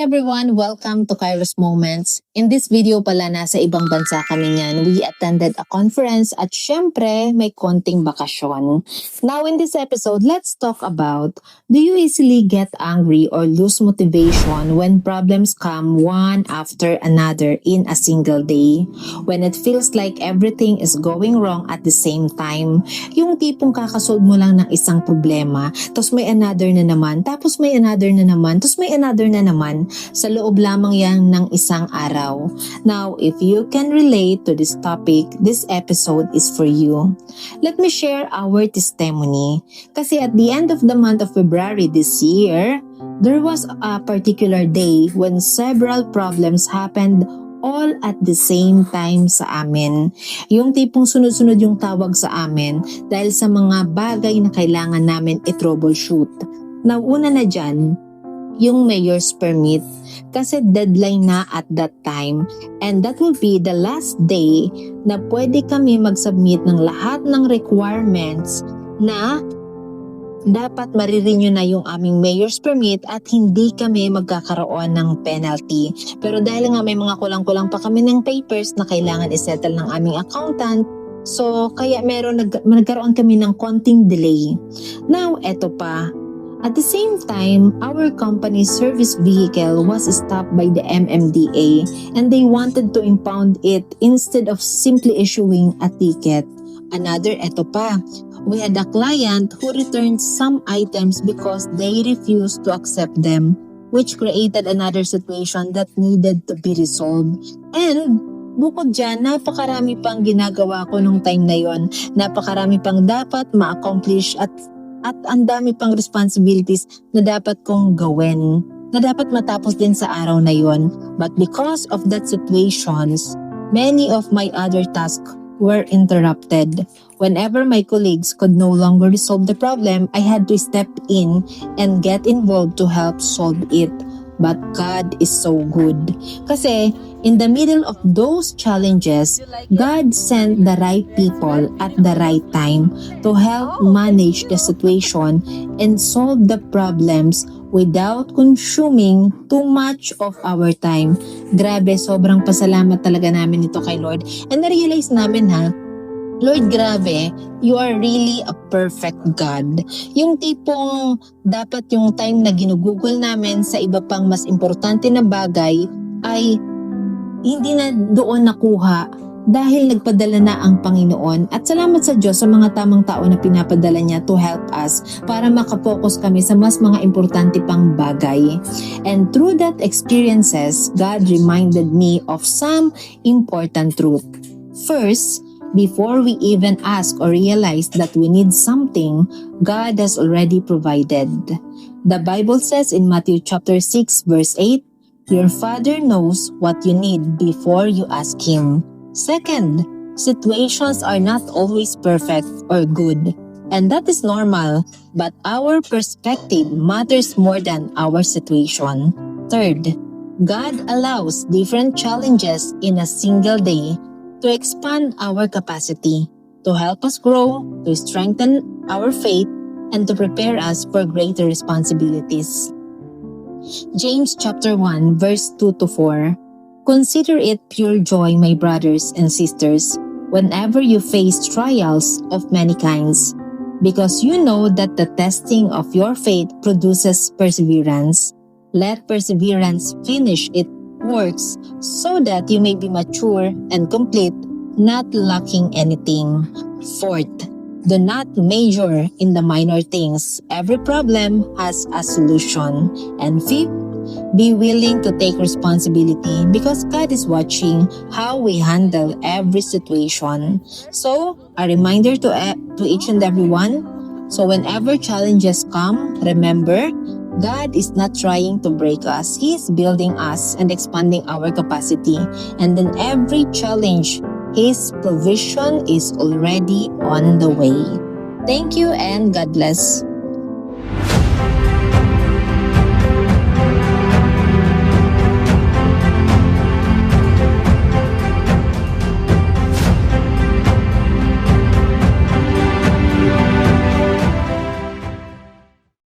everyone! Welcome to Kairos Moments. In this video pala, nasa ibang bansa kami niyan. We attended a conference at syempre may konting bakasyon. Now in this episode, let's talk about, do you easily get angry or lose motivation when problems come one after another in a single day? When it feels like everything is going wrong at the same time. Yung tipong kakasolve mo lang ng isang problema, tapos may another na naman, tapos may another na naman, tapos may another na naman, sa loob lamang yan ng isang araw. Now, if you can relate to this topic, this episode is for you. Let me share our testimony. Kasi at the end of the month of February this year, there was a particular day when several problems happened all at the same time sa amin. Yung tipong sunod-sunod yung tawag sa amin dahil sa mga bagay na kailangan namin i-troubleshoot. Now, una na dyan, yung mayor's permit kasi deadline na at that time and that will be the last day na pwede kami mag-submit ng lahat ng requirements na dapat marirenew na yung aming mayor's permit at hindi kami magkakaroon ng penalty. Pero dahil nga may mga kulang-kulang pa kami ng papers na kailangan isettle ng aming accountant, so kaya nagkaroon kami ng konting delay. Now, eto pa. At the same time, our company's service vehicle was stopped by the MMDA and they wanted to impound it instead of simply issuing a ticket. Another, eto pa, we had a client who returned some items because they refused to accept them, which created another situation that needed to be resolved. And bukod dyan, napakarami pang ginagawa ko nung time na yon. Napakarami pang dapat ma-accomplish at ang dami pang responsibilities na dapat kong gawin, na dapat matapos din sa araw na yon. But because of that situations, many of my other tasks were interrupted. Whenever my colleagues could no longer resolve the problem, I had to step in and get involved to help solve it. But God is so good. Kasi in the middle of those challenges, God sent the right people at the right time to help manage the situation and solve the problems without consuming too much of our time. Grabe, sobrang pasalamat talaga namin ito kay Lord. And na-realize namin Lord, grabe, you are really a perfect God. Yung tipong dapat yung time na ginugugol namin sa iba pang mas importante na bagay ay hindi na doon nakuha dahil nagpadala na ang Panginoon. At salamat sa Diyos sa mga tamang tao na pinapadala niya to help us para makapokus kami sa mas mga importante pang bagay. And through that experiences, God reminded me of some important truth. First, before we even ask or realize that we need something, God has already provided. The Bible says in Matthew chapter 6 verse 8, your Father knows what you need before you ask Him. Second, situations are not always perfect or good, and that is normal, but our perspective matters more than our situation. Third, God allows different challenges in a single day to expand our capacity, to help us grow, to strengthen our faith, and to prepare us for greater responsibilities. James chapter 1 verse 2-4. Consider it pure joy, my brothers and sisters, whenever you face trials of many kinds, because you know that the testing of your faith produces perseverance. Let perseverance finish its works so that you may be mature and complete, not lacking anything. Fourth, do not major in the minor things. Every problem has a solution. And fifth, be willing to take responsibility because God is watching how we handle every situation. So, a reminder to each and every one. So whenever challenges come, remember, God is not trying to break us. He is building us and expanding our capacity. And in every challenge, His provision is already on the way. Thank you and God bless.